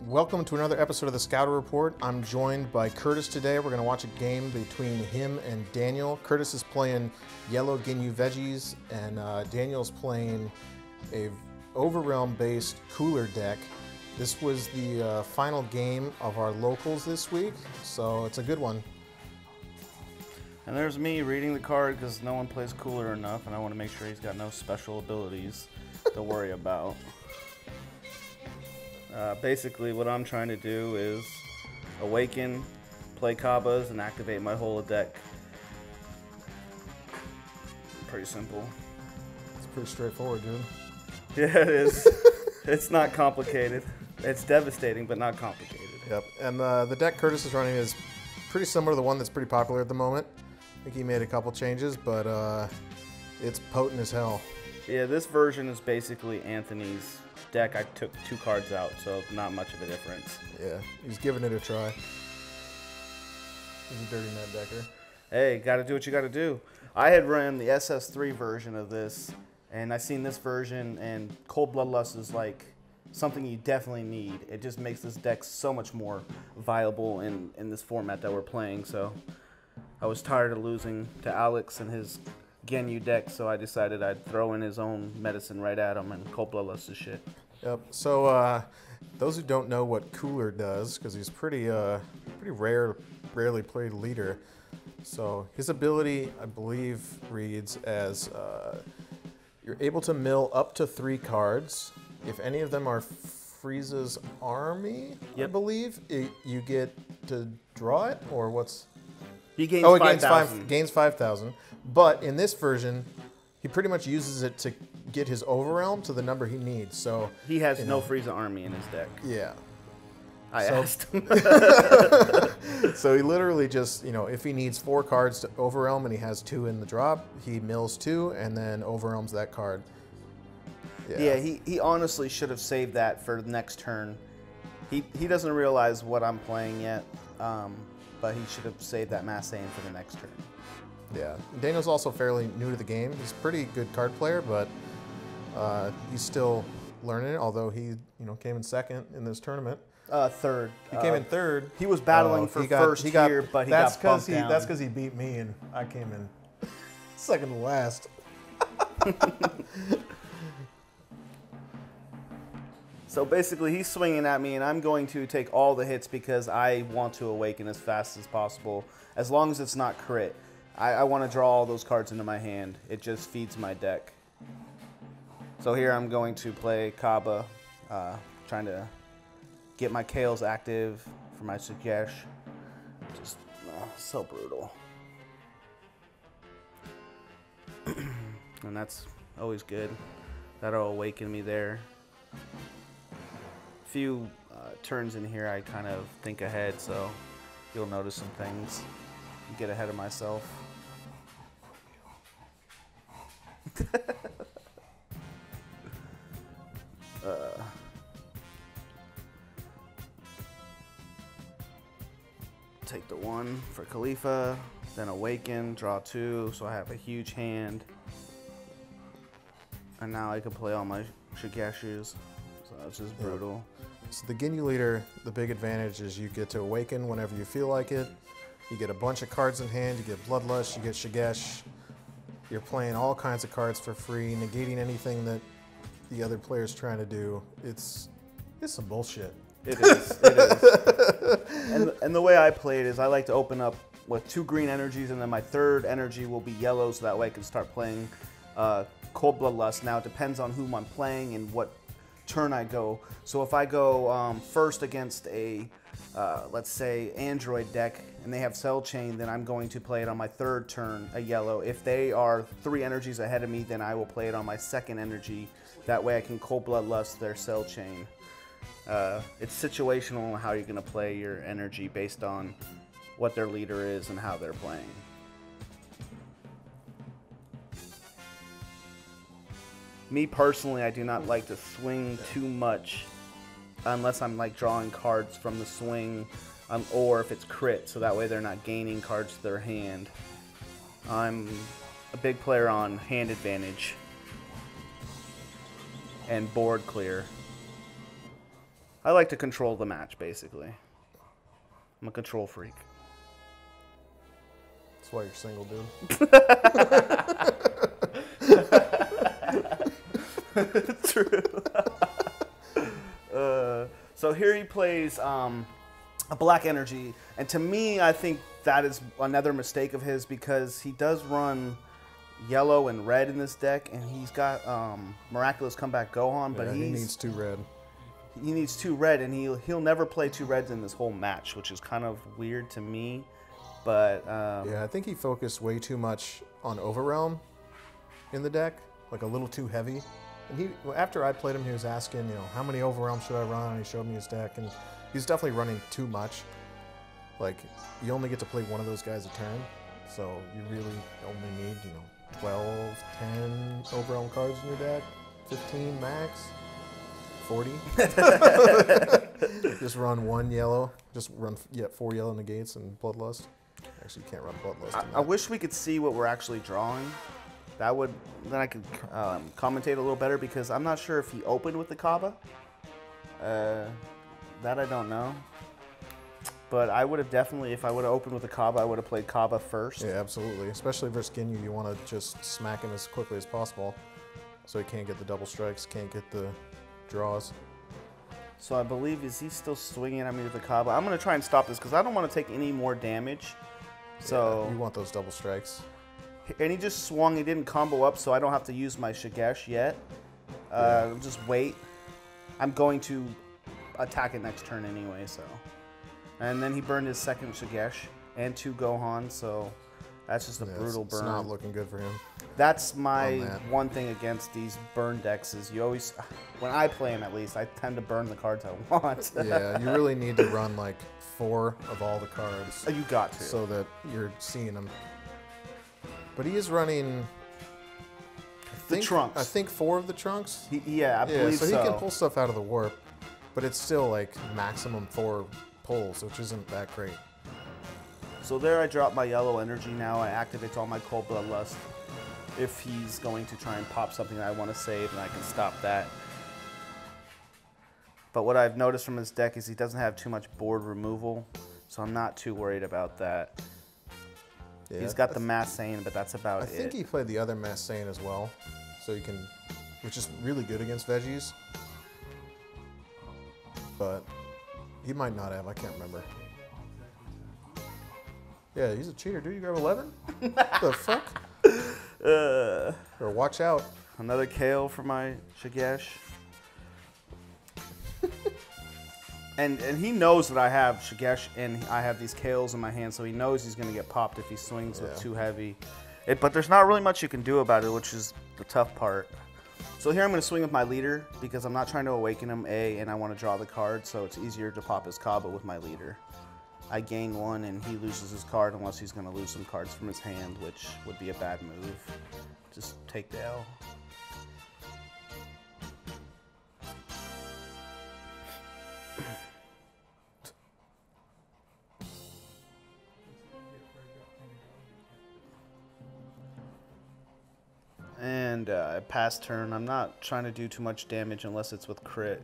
Welcome to another episode of the Scouter Report. I'm joined by Curtis today. We're going to watch a game between him and Daniel. Curtis is playing yellow Ginyu Veggies, and Daniel's playing a Overrealm-based Cooler deck. This was the final game of our locals this week, so it's a good one. And there's me reading the card because no one plays Cooler enough, and I want to make sure he's got no special abilities to worry about. Basically, what I'm trying to do is awaken, play Kabas, and activate my whole deck. Pretty simple. It's pretty straightforward, dude. Yeah, it is. It's not complicated. It's devastating, but not complicated. Yep. And the deck Curtis is running is pretty similar to the one that's pretty popular at the moment. I think he made a couple changes, but it's potent as hell. Yeah, this version is basically Anthony's deck. I took 2 cards out, so not much of a difference. Yeah, he's giving it a try. He's a dirty net decker. Hey, gotta do what you gotta do. I had run the SS3 version of this, and I seen this version, and Cold Bloodlust is like something you definitely need. It just makes this deck so much more viable in this format that we're playing. So I was tired of losing to Alex and his Ginyu deck, so I decided I'd throw in his own medicine right at him, and Cold Bloodlust is shit. Yep. So those who don't know what Cooler does, because he's pretty rarely played leader. So his ability, I believe, reads as you're able to mill up to 3 cards. If any of them are Frieza's army, yep. I believe, you get to draw it, or what's? He gains 5,000. Gains 5,000. But in this version, he pretty much uses it to get his Overrealm to the number he needs. So he has no Frieza army in his deck. Yeah. I asked him. So he literally just, if he needs 4 cards to Overrealm and he has 2 in the drop, he mills 2 and then Overrealms that card. Yeah, he honestly should have saved that for the next turn. He doesn't realize what I'm playing yet, but he should have saved that Mass Aim for the next turn. Yeah, Daniel's also fairly new to the game. He's a pretty good card player, but he's still learning it, although he came in second in this tournament. Third. He came in third. He was battling for first here, but he got bumped down. That's because he beat me, and I came in second to last. So basically, he's swinging at me, and I'm going to take all the hits because I want to awaken as fast as possible, as long as it's not crit. I want to draw all those cards into my hand. It just feeds my deck. So here I'm going to play Kaba, trying to get my Kales active for my Sukesh. Just so brutal. And that's always good. That'll awaken me there. A few turns in here I kind of think ahead, so you'll notice some things. Get ahead of myself. Take the 1 for Khalifa, then awaken, draw 2, so I have a huge hand. And now I can play all my Shigeshus, so it's just brutal. So the Ginyu leader, the big advantage is you get to awaken whenever you feel like it. You get a bunch of cards in hand, you get Bloodlust, you get Shigesh. You're playing all kinds of cards for free, negating anything that the other player's trying to do. It's some bullshit. It is. It is. And the way I play it is I like to open up with 2 green energies, and then my 3rd energy will be yellow, so that way I can start playing Cold Bloodlust. Now it depends on whom I'm playing and what turn I go. So if I go first against a let's say Android deck and they have Cell Chain, then I'm going to play it on my 3rd turn, a yellow. If they are 3 energies ahead of me, then I will play it on my 2nd energy. That way I can Cold Bloodlust their Cell Chain. It's situational how you're going to play your energy based on what their leader is and how they're playing. Me personally, I do not like to swing too much unless I'm like drawing cards from the swing, or if it's crit, so that way they're not gaining cards to their hand. I'm a big player on hand advantage and board clear. I like to control the match, basically. I'm a control freak. That's why you're single, dude. True. So here he plays a black energy, and to me, I think that is another mistake of his because he does run yellow and red in this deck, and he's got Miraculous Comeback Gohan, but he needs 2 red. He needs 2 red, and he'll never play 2 reds in this whole match, which is kind of weird to me. But yeah, I think he focused way too much on Overrealm in the deck, like a little too heavy. And after I played him, he was asking, how many Overrealm should I run? And he showed me his deck, and he's definitely running too much. Like, you only get to play one of those guys a turn, so you really only need, 12, 10 Overrealm cards in your deck, 15 max. 40. Just run 1 yellow. Just run 4 yellow negates and Bloodlust. Actually, you can't run Bloodlust. I wish we could see what we're actually drawing. Then I could commentate a little better because I'm not sure if he opened with the Kaba. That I don't know. But I would have definitely, if I would have opened with the Kaba, I would have played Kaba first. Yeah, absolutely. Especially versus Ginyu, you want to just smack him as quickly as possible, so he can't get the double strikes, can't get the draws. So I believe, is he still swinging at me with the Kaba? I'm going to try and stop this because I don't want to take any more damage. So yeah, you want those double strikes. And he just swung. He didn't combo up, so I don't have to use my Shigesh yet. Just wait. I'm going to attack it next turn anyway, so. And then he burned his second Shigesh and 2 Gohan, so that's just a brutal burn. It's not looking good for him. That's my one thing against these burn decks is you always, when I play them at least, I tend to burn the cards I want. Yeah, you really need to run like 4 of all the cards. You got to. So that you're seeing them. But he is running, the trunks. I think 4 of the trunks. Yeah, I believe so. So he can pull stuff out of the warp, but it's still like maximum 4 pulls, which isn't that great. So there I drop my yellow energy now. I activate all my Cold Bloodlust. If he's going to try and pop something that I want to save, and I can stop that. But what I've noticed from his deck is he doesn't have too much board removal, so I'm not too worried about that. Yeah, he's got the Mass Saiyan, but that's about it. I think he played the other Mass Saiyan as well, so you can, which is really good against Veggies. But he might not have, I can't remember. Yeah, he's a cheater, dude. You grab 11? The fuck? Or watch out. Another KO for my Shigesh. and he knows that I have Shigesh and I have these KOs in my hand, so he knows he's going to get popped if he swings with too heavy. But there's not really much you can do about it, which is the tough part. So here I'm going to swing with my leader because I'm not trying to awaken him, and I want to draw the card, so it's easier to pop his Kaba with my leader. I gain 1 and he loses his card unless he's going to lose some cards from his hand, which would be a bad move. Just take the L. And pass turn. I'm not trying to do too much damage unless it's with crit.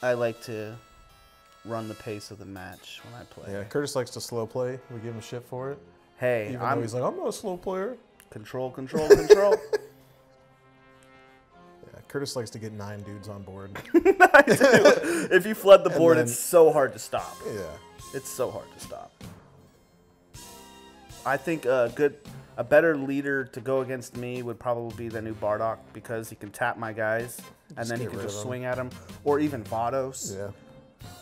I like to run the pace of the match when I play. Yeah, Curtis likes to slow play. We give him shit for it. Hey, even though he's like, I'm not a slow player. Control, control, control. Yeah, Curtis likes to get 9 dudes on board. I do. If you flood the board, it's so hard to stop. Yeah. It's so hard to stop. I think a better leader to go against me would probably be the new Bardock because he can tap my guys and then he can just swing at them. Or even Vados. Yeah.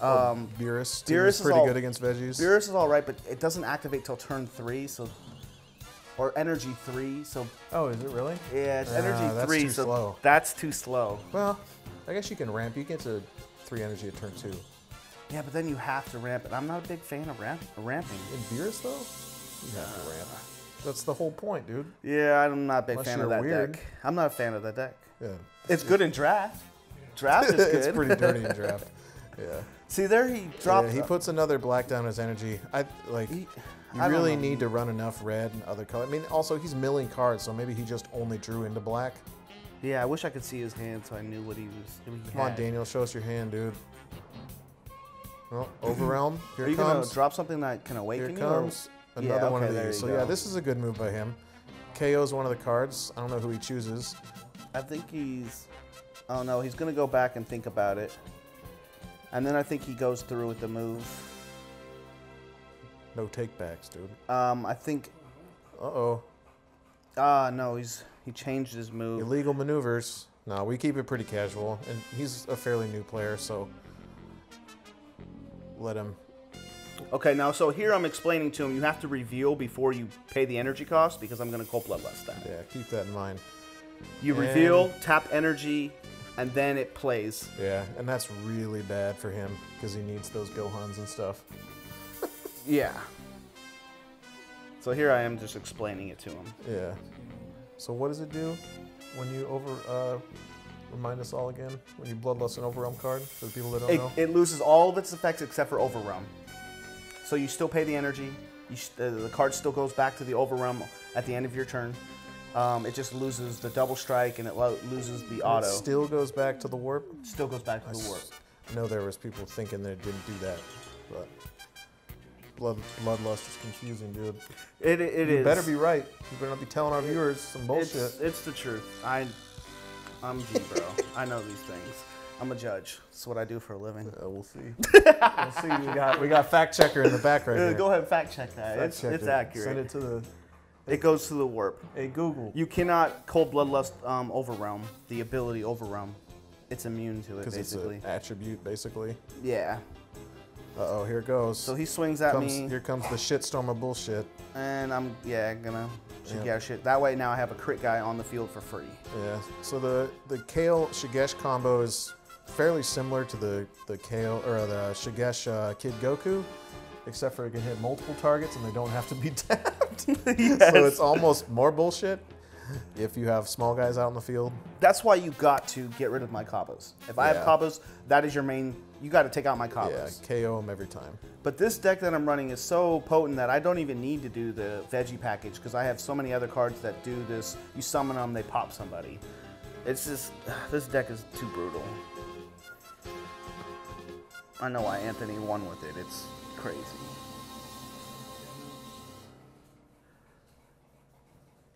Beerus. Beerus is pretty good against Veggies. Beerus is all right, but it doesn't activate till turn 3, so or energy 3. So oh, is it really? yeah, it's energy 3, too so slow. That's too slow. Well, I guess you can ramp. You get to 3 energy at turn 2. Yeah, but then you have to ramp it. I'm not a big fan of ramping. In Beerus though, you have to ramp. That's the whole point, dude. Yeah, I'm not a big Unless fan you're of that weird. deck. I'm not a fan of that deck. Yeah. It's good in draft. Draft is good. It's pretty dirty in draft. Yeah. See, there he dropped. Yeah, he puts another black down his energy. You really need to run enough red and other color. I mean, also he's milling cards, so maybe he just only drew into black. Yeah, I wish I could see his hand so I knew what he was. Come on, Daniel, show us your hand, dude. Well, Overrealm, here Are you comes. gonna drop something that can awaken Here you? Or? comes another one of there these. you So yeah, go. this is a good move by him. KO's one of the cards. I don't know who he chooses. I think he's. Oh no, he's gonna go back and think about it, and then I think he goes through with the move. No takebacks, dude. I think. Uh-oh. No, he changed his move. Illegal maneuvers. No, we keep it pretty casual, and he's a fairly new player, so let him. Okay, now so here I'm explaining to him you have to reveal before you pay the energy cost because I'm gonna Cold Bloodlust that. Yeah, keep that in mind. You reveal, tap energy, and then it plays. Yeah, and that's really bad for him because he needs those Gohans and stuff. Yeah. So here I am just explaining it to him. Yeah. So what does it do when you remind us all again, when you Bloodlust an Overrealm card, for the people that don't know? It loses all of its effects except for Overrealm. So you still pay the energy. The card still goes back to the Overrealm at the end of your turn. It just loses the double strike and it loses the auto. It still goes back to the warp? Still goes back to the warp. I know there was people thinking they didn't do that, but Bloodlust is confusing, dude. It is. You better be right. You better not be telling our viewers some bullshit. It's the truth. I'm G, bro. I know these things. I'm a judge. That's what I do for a living. We'll see. We'll see. We got fact checker in the back right there. Go ahead and fact check that. It's accurate. Send it to the. It goes to the warp. Hey Google. You cannot Cold Bloodlust Overrealm, the ability Overrealm. It's immune to it, basically. It's an attribute, basically. Yeah. Uh-oh, here it goes. So he swings at me. Here comes the shitstorm of bullshit. And I'm, gonna Shigesh it. That way now I have a crit guy on the field for free. Yeah, so the Kale Shigesh combo is fairly similar to the Kale, or the Shigesh Kid Goku, except for it can hit multiple targets and they don't have to be tapped. Yes. So it's almost more bullshit if you have small guys out in the field. That's why you got to get rid of my Kabas. If I have Kabas, that is your main, you got to take out my Kabas. Yeah, KO them every time. But this deck that I'm running is so potent that I don't even need to do the veggie package because I have so many other cards that do this. You summon them, they pop somebody. It's just, this deck is too brutal. I know why Anthony won with it. It's crazy.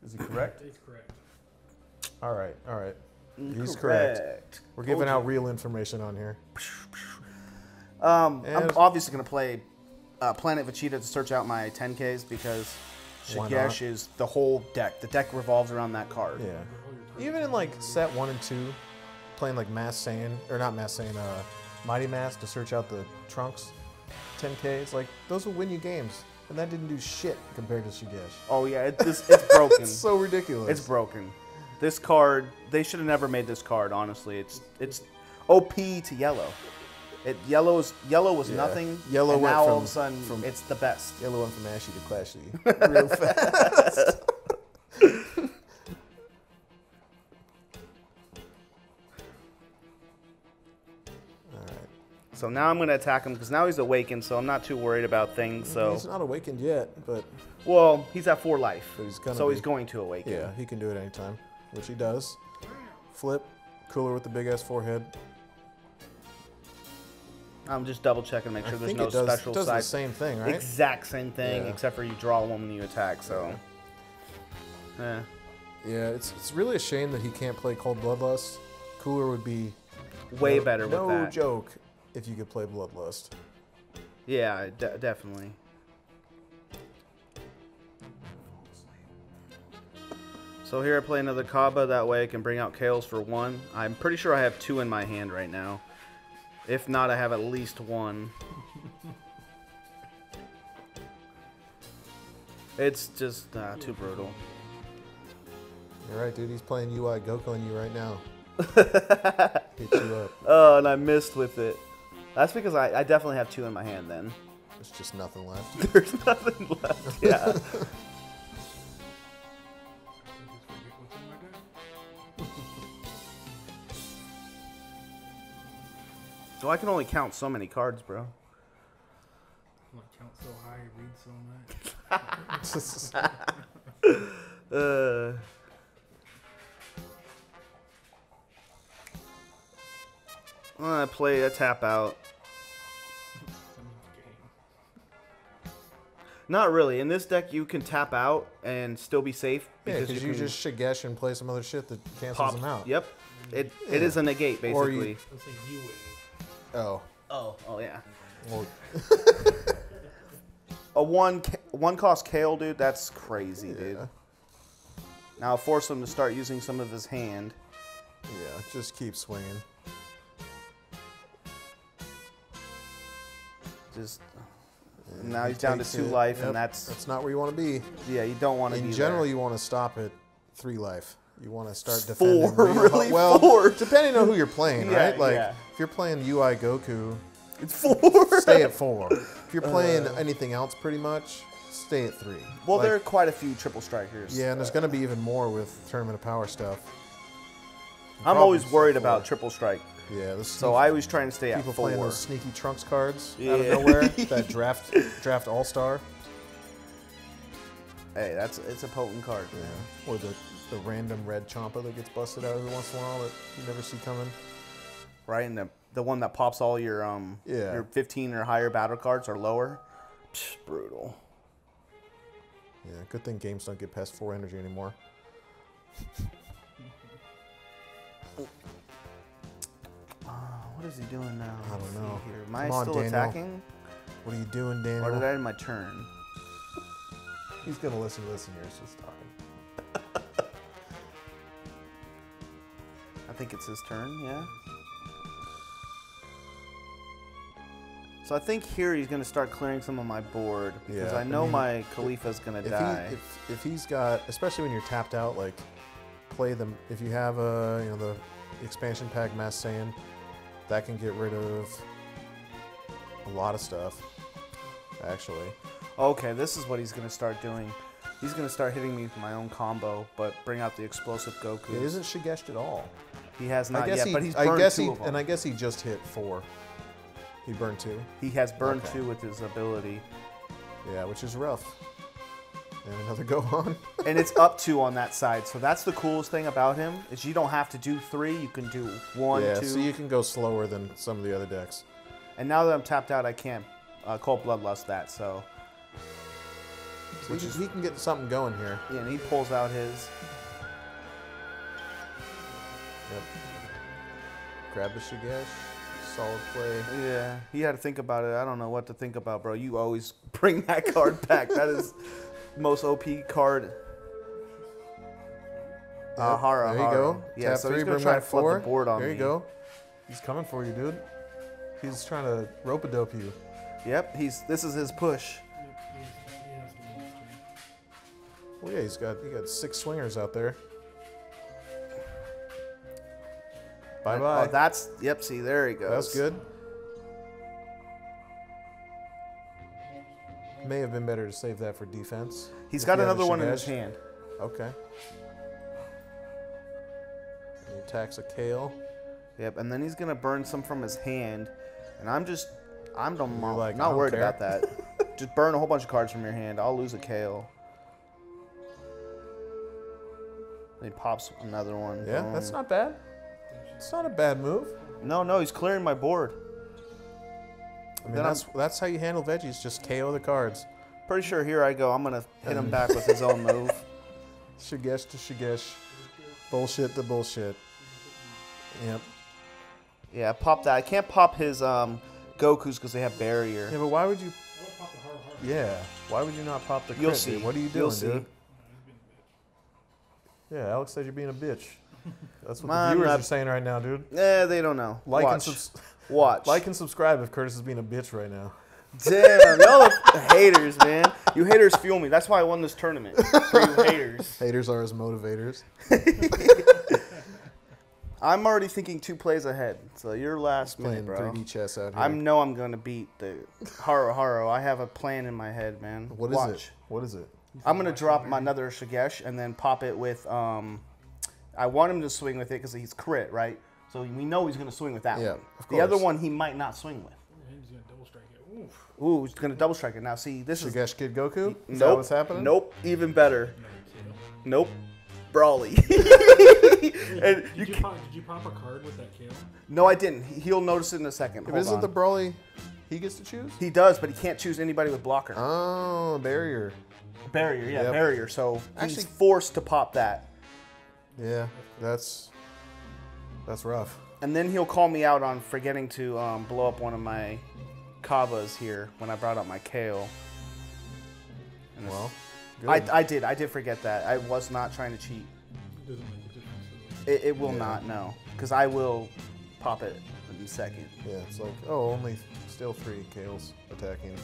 Is he correct? He's correct. All right, all right. He's Correct. correct. We're giving out real information on here. I'm obviously going to play Planet Vegeta to search out my 10Ks because Shigesh is the whole deck. The deck revolves around that card. Yeah. Even in like set 1 and 2, playing like Mass Saiyan, or not Mass Saiyan, Mighty Mass to search out the Trunks 10Ks, like those will win you games. And that didn't do shit compared to Shigesh. Oh yeah, it's broken. It's so ridiculous. It's broken. This card, they should have never made this card, honestly. It's OP to yellow. Yellow was nothing. Yellow and went now from, all of a sudden it's the best. Yellow went from ashy to clashy real fast. So now I'm going to attack him because now he's awakened, so I'm not too worried about things. So He's not awakened yet, but well, he's at 4 life, But he's gonna so be. he's going to awaken. yeah, he can do it anytime, which he does. Flip, Cooler with the big ass forehead. I'm just double checking to make sure I there's think no it does, special does side. the same thing, right? Exact same thing, Yeah. except for you draw one when you attack. So, Yeah, it's really a shame that he can't play Cold Bloodlust. Cooler would be way better with no that. joke if you could play Bloodlust. Yeah, definitely. So here I play another Kaba. That way I can bring out Kales for 1. I'm pretty sure I have 2 in my hand right now. If not, I have at least 1. It's just too brutal. You're right, dude. He's playing UI Goku on you right now. Hit you up. Oh, and I missed with it. That's because I definitely have 2 in my hand then. There's just nothing left. There's nothing left, yeah. So I can only count so many cards, bro. I count so high, read so much. I play a tap out. Not really. In this deck, you can tap out and still be safe. Yeah, because you just Shigesh and play some other shit that cancels them out. Yep. It is a negate, basically. Or you, Let's say you win. Oh, yeah. Well, A one cost Kale, dude, that's crazy, dude. Now force him to start using some of his hand. yeah, just keep swinging. Just now he's down to 2 life, and that's not where you want to be. yeah, you don't want to be In general, there. you want to stop at 3 life. You want to start defending. 4, really? Well, 4? depending on who you're playing, Yeah, right? Like yeah. if you're playing UI Goku, It's 4. stay at 4. If you're playing anything else, pretty much, stay at 3. Well, Like, there are quite a few triple strikers. yeah, and there's going to be even more with Tournament of Power stuff. I'm Probably always stay worried at about 4. triple strike. Yeah, this So I was trying to stay at people 4. playing those sneaky Trunks cards out Yeah. of nowhere. That draft All Star. Hey, it's a potent card. Yeah. Or the random red Champa that gets busted out every once in a while that you never see coming. Right, and the one that pops all your your 15 or higher battle cards or lower. Psh, brutal. Yeah, good thing games don't get past 4 energy anymore. What is he doing now? I don't Let's see know. Here. Am I Come on, still Daniel. attacking? What are you doing, Daniel? Or did I end my turn? He's gonna listen to this and you're just talking. I think it's his turn, yeah. So I think here he's going to start clearing some of my board because Yeah, I know my Khalifa's going to die. If he's got, especially when you're tapped out, like play them. If you have the expansion pack Mass Saiyan, that can get rid of a lot of stuff. Actually, Okay, this is what he's going to start doing. He's going to start hitting me with my own combo, but bring out the explosive Goku. it isn't Shigeshed at all. He has not yet, but he's I burned guess 2 of them. and I guess he just hit 4. He burned 2. He has burned Okay. 2 with his ability. Yeah, which is rough. And another go on. And it's up 2 on that side, so that's the coolest thing about him, is you don't have to do 3, you can do 1, yeah, 2. so you can go slower than some of the other decks. And now that I'm tapped out, I can't Cold Bloodlust that, so... So he can get something going here. Yeah, and he pulls out his... Yep. Grab the Shigesh. Solid play. Yeah, he had to think about it. I don't know what to think about, bro. You always bring that card back. That is the most OP card. Hara. There you go. Yeah, Tap so 3, he's going bring to try to back flood 4. the board on me. There you go. He's coming for you, dude. He's trying to rope-a-dope you. Yep, this is his push. Well, yeah, you got 6 swingers out there. Bye-bye. Oh, yep, see, there he goes. That's good. May have been better to save that for defense. He's if got you have another a one in Shigesh. his hand. Okay. He attacks a Kale. Yep, and then he's going to burn some from his hand. And I'm like, not I don't worried care. about that. Just burn a whole bunch of cards from your hand. I'll lose a Kale. Then he pops another one. Yeah, Boom. that's not bad. It's not a bad move. No, he's clearing my board. I mean, Then that's how you handle veggies. Just KO the cards. Pretty sure here I go. I'm going to hit him back with his own move. Shigesh to Shigesh. Bullshit to bullshit. Yep. Yeah, pop that. I can't pop his Gokus because they have barrier. Yeah, but why would you... Yeah. Why would you not pop the crit? You'll see. Dude? What are you You'll doing, see. dude? Yeah, Alex said you're being a bitch. That's what I'm the viewers not- are saying right now, dude. They don't know. Like Watch. and Watch. like and subscribe if Curtis is being a bitch right now. Damn, y'all are haters, man. You haters fuel me. That's why I won this tournament. For you haters. Haters are his motivators. I'm already thinking 2 plays ahead. So you're last minute, Playing bro. 3D chess out here. I know I'm going to beat the Haro. I have a plan in my head, man. What is Watch. it? What is it? I'm going to drop my another Shigesh and then pop it with... I want him to swing with it because he's crit, right? So we know he's going to swing with that Yeah, one. of The other course. one he might not swing with. He's gonna double strike it. Oof. Ooh, he's going to double strike it. Now, see, this is... Shigesh Kid Goku? Is that Nope. what's happening? Nope. Even better. Nope. Brawly. And Did you pop a card with that KO? No, I didn't. He'll notice it in a second. If Hold isn't on. the Brawly, he gets to choose? He does, but he can't choose anybody with blocker. Oh, barrier. Barrier, yeah, Yep. barrier. So he's Actually- forced to pop that. Yeah, that's rough. And then he'll call me out on forgetting to blow up one of my Kavas here when I brought up my Kale. And Well, good. I did forget that. I was not trying to cheat. It doesn't make a difference. So. It will not, no. Because I will pop it in a second. Yeah, it's like, oh, only still 3 Kales attacking.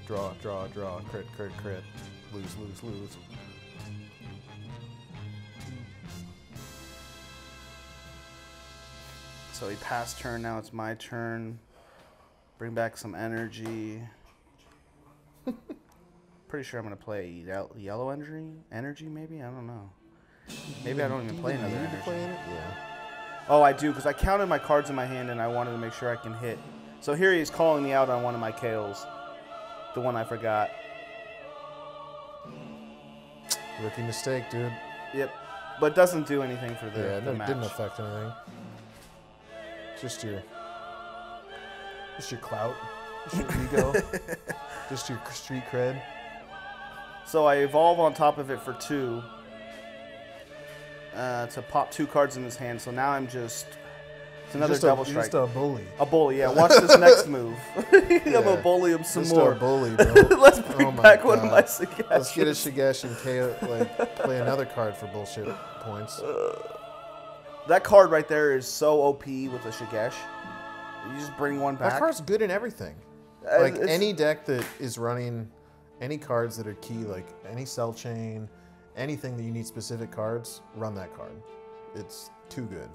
Draw, draw, draw, crit, crit, crit. Lose, lose, lose. So he passed turn, now it's my turn. Bring back some energy. Pretty sure I'm going to play yellow energy maybe? I don't know. Maybe I don't even play another energy. Yeah. Oh, I do, because I counted my cards in my hand and I wanted to make sure I can hit. So here he is calling me out on one of my Kales. The one I forgot. Rookie mistake, dude. Yep. But it doesn't do anything for the, Yeah, the it match. didn't affect anything. Just your clout, just your ego, just your street cred. So I evolve on top of it for 2 to pop 2 cards in his hand. So now I'm just, it's another double strike. Just a bully. A bully, yeah. Watch this next move. I'm gonna bully him some Just more. a bully, bro. Let's bring Oh my back one of God. my Sagashes. Let's get a Shigesh and play another card for bullshit points. That card right there is so OP with a Shigesh. You just bring one back. That card's good in everything. Like It's- any deck that is running any cards that are key, like any cell chain, anything that you need specific cards, run that card. It's too good.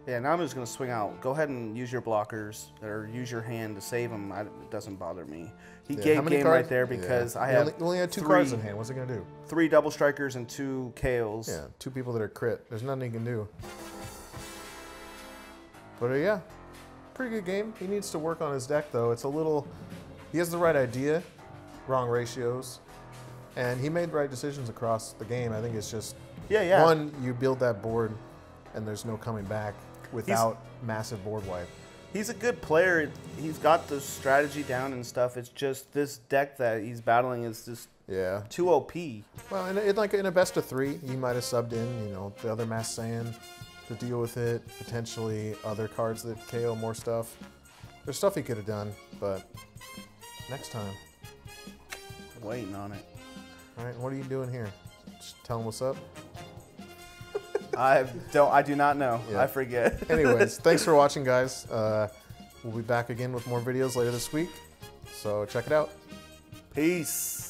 Yeah, now I'm just going to swing out. Go ahead and use your blockers or use your hand to save him. It doesn't bother me. He Yeah, how gave many game cards? right there because Yeah. I You have only had 2 cards in hand. What's it gonna do? 3 double strikers and 2 Kales. Yeah, 2 people that are crit. There's nothing he can do. But yeah, pretty good game. He needs to work on his deck though. It's a little. He has the right idea, wrong ratios, and he made the right decisions across the game. I think it's just Yeah. one, you build that board, and there's no coming back without massive board wipe. He's a good player. He's got the strategy down and stuff. It's just this deck that he's battling is just Yeah. too OP. Well, in a best of 3, he might have subbed in, the other Mass Saiyan to deal with it. Potentially other cards that KO more stuff. There's stuff he could have done, but next time. Waiting on it. All right, what are you doing here? Just tell him what's up. I do not know. Yeah. I forget. Anyways, thanks for watching, guys. We'll be back again with more videos later this week, so check it out. Peace.